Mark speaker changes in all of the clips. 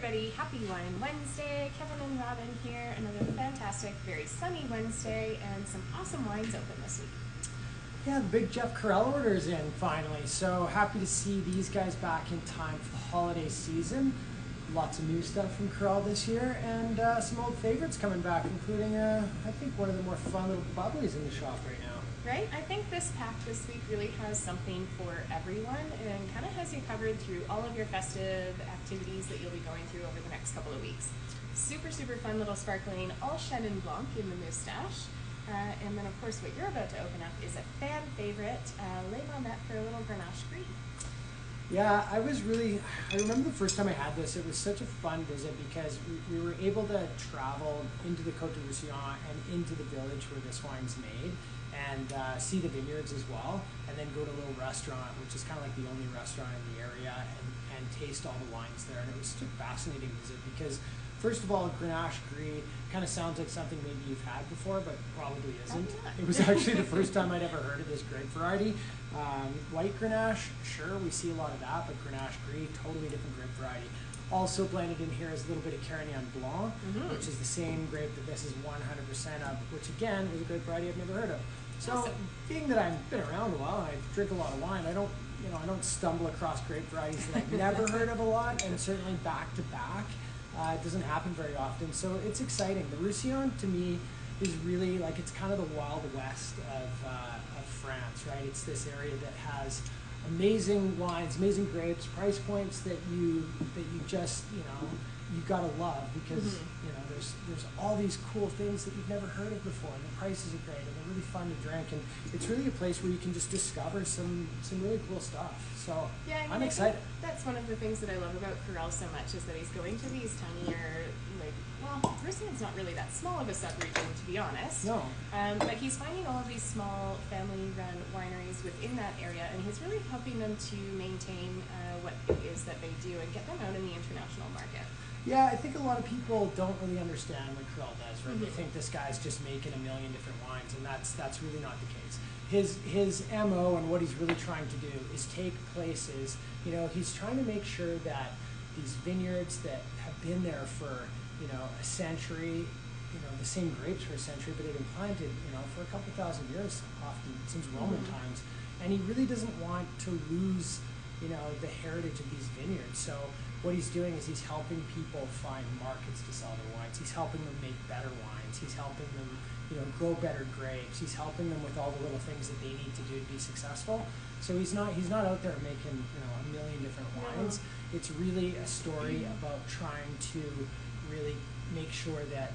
Speaker 1: everybody, happy Wine Wednesday. Kevin and Robin here. Another fantastic, very sunny Wednesday and some awesome wines open this week.
Speaker 2: Yeah, the big Jeff Carrel order is in finally. So happy to see these guys back in time for the holiday season. Lots of new stuff from Carrel this year and some old favorites coming back, including I think one of the more fun little bubblies in the shop right now.
Speaker 1: Right? I think this pack this week really has something for everyone and kind of has you covered through all of your festive activities that you'll be going through over the next couple of weeks. Super, super fun little sparkling, all Chenin Blanc in the moustache. And then, of course, what you're about to open up is a fan favorite, Les Bonnet for a little Grenache Gris.
Speaker 2: Yeah, I remember the first time I had this, it was such a fun visit because we were able to travel into the Côte de Roussillon and into the village where this wine's made and see the vineyards as well, and then go to a little restaurant, which is kind of like the only restaurant in the area, and taste all the wines there. And it was such a fascinating visit because, first of all, Grenache Gris kind of sounds like something maybe you've had before, but probably isn't. It was actually the first time I'd ever heard of this grape variety. White Grenache, sure, we see a lot of that, but Grenache Gris, totally different grape variety. Also blended in here is a little bit of Carignan Blanc, which is the same grape that this is 100% of, which again is a grape variety I've never heard of. So,
Speaker 1: awesome.
Speaker 2: Being that I've been around a while and I drink a lot of wine, I don't stumble across grape varieties that I've never heard of a lot, and certainly back to back. It doesn't happen very often, so it's exciting. The Roussillon, to me, is really like, it's kind of the Wild West of France, right? It's this area that has amazing wines, amazing grapes, price points that you just, you gotta love because there's all these cool things that you've never heard of before, and the prices are great and they're really fun to drink, and it's really a place where you can just discover some really cool stuff. So
Speaker 1: yeah,
Speaker 2: I'm excited.
Speaker 1: That's one of the things that I love about Carrel so much is that he's going to these tinier, Roussillon's not really that small of a sub-region, to be honest.
Speaker 2: No.
Speaker 1: But he's finding all of these small family-run wineries within that area, and he's really helping them to maintain what it is that they do and get them out in the international market.
Speaker 2: Yeah, I think a lot of people don't really understand what Carrel does, right? They think this guy's just making a million different wines, and that's really not the case. His MO and what he's really trying to do is take places, he's trying to make sure that these vineyards that have been there for, a century, the same grapes for a century, but they've been planted, for a couple thousand years, often since Roman times. And he really doesn't want to lose, the heritage of these vineyards. So what he's doing is he's helping people find markets to sell their wines. He's helping them make better wines. He's helping them, grow better grapes. He's helping them with all the little things that they need to do to be successful. So he's not out there making, a million different wines. It's really a story about trying to really make sure that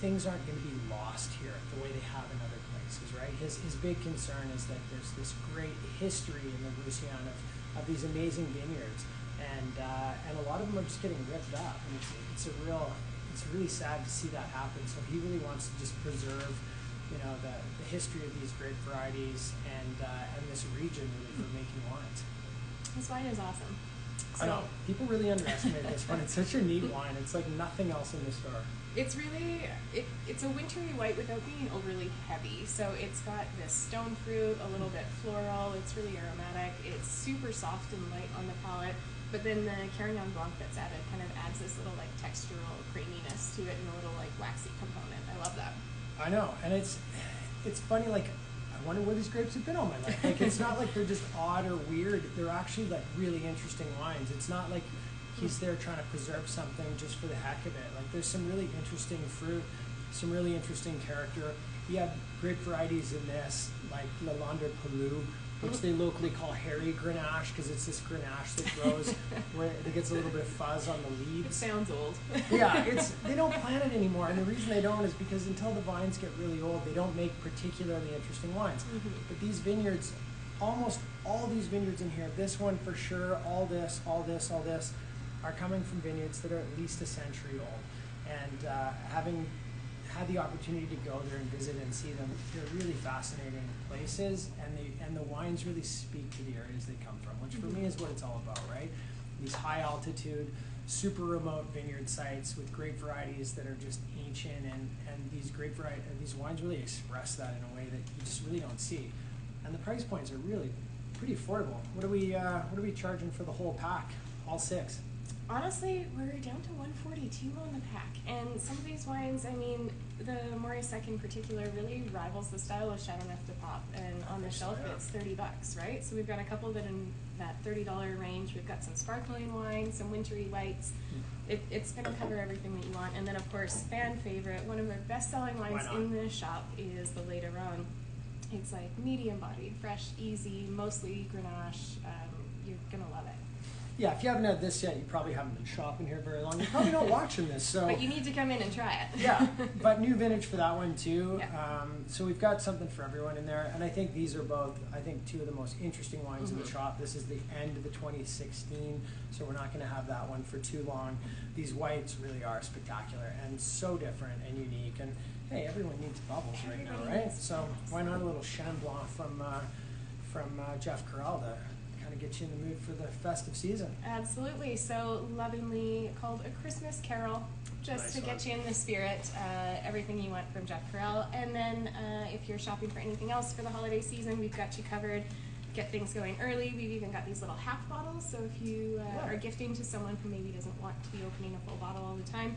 Speaker 2: things aren't going to be lost here the way they have in other places, right? His big concern is that there's this great history in the Roussillon of these amazing vineyards, and a lot of them are just getting ripped up, and it's really sad to see that happen. So he really wants to just preserve, the history of these grape varieties and this region really for making wines.
Speaker 1: This wine is awesome.
Speaker 2: I know. People really underestimate this one. It's such a neat wine. It's like nothing else in the store.
Speaker 1: It's really, it's a wintry white without being overly heavy. So it's got this stone fruit, a little bit floral. It's really aromatic. It's super soft and light on the palate. But then the Carignan Blanc that's added kind of adds this little like textural creaminess to it and a little like waxy component. I love that.
Speaker 2: I know. And it's funny, like, I wonder where these grapes have been all my life. Like, it's not like they're just odd or weird. They're actually like really interesting wines. It's not like he's there trying to preserve something just for the heck of it. Like, there's some really interesting fruit, some really interesting character. You have grape varieties in this, like Lalande Pelou, which they locally call hairy Grenache because it's this Grenache that grows where it gets a little bit of fuzz on the leaves.
Speaker 1: It sounds old.
Speaker 2: Yeah, they don't plant it anymore, and the reason they don't is because until the vines get really old, they don't make particularly interesting wines. But these vineyards, almost all these vineyards in here, this one for sure, all this, are coming from vineyards that are at least a century old. And having had the opportunity to go there and visit and see them, they're really fascinating places, and the wines really speak to the areas they come from, which for me is what it's all about, right? These high altitude, super remote vineyard sites with grape varieties that are just ancient, and these wines really express that in a way that you just really don't see. And the price points are really pretty affordable. What are we charging for the whole pack? All six?
Speaker 1: Honestly, we're down to 142 on the pack, and some of these wines, I mean, the Morisec in particular really rivals the style of Chateauneuf de Pop, and on the shelf it's $30, right? So we've got a couple that in that $30 range. We've got some sparkling wine, some wintry whites. It's going to cover everything that you want, and then of course, fan favorite, one of our best-selling wines in this shop is the Later On. It's like medium-bodied, fresh, easy, mostly Grenache. You're gonna love it.
Speaker 2: Yeah, if you haven't had this yet, you probably haven't been shopping here very long. You're probably not watching this, so.
Speaker 1: But you need to come in and try it.
Speaker 2: Yeah, but new vintage for that one too.
Speaker 1: Yeah.
Speaker 2: So we've got something for everyone in there, and I think these are both, I think, two of the most interesting wines in the shop. This is the end of the 2016, so we're not going to have that one for too long. These whites really are spectacular and so different and unique, and hey, everyone needs bubbles right now, right? So why not a little Chenin Blanc from Jeff Carrel to kind of get you in the mood for the festive season.
Speaker 1: Absolutely. So lovingly called A Christmas Carrel, just
Speaker 2: Nice
Speaker 1: to get you in the spirit. Everything you want from Jeff Carrel. And then if you're shopping for anything else for the holiday season, we've got you covered. Get things going early. We've even got these little half bottles. So if you are gifting to someone who maybe doesn't want to be opening a full bottle all the time,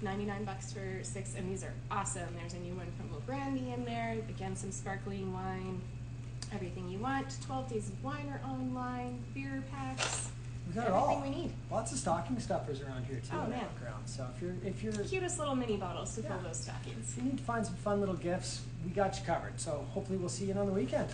Speaker 1: $99 for 6, and these are awesome. There's a new one from Little Brandy in there. Again, some sparkling wine. Everything you want. 12 Days of Wine are online. Beer packs.
Speaker 2: We got
Speaker 1: everything
Speaker 2: it all.
Speaker 1: we need.
Speaker 2: Lots of stocking stuffers around here too.
Speaker 1: Oh,
Speaker 2: in the
Speaker 1: man.
Speaker 2: background. So if you're
Speaker 1: Cutest little mini bottles to fill
Speaker 2: Yeah.
Speaker 1: those stockings.
Speaker 2: if you need to find some fun little gifts, we got you covered. So hopefully we'll see you on the weekend.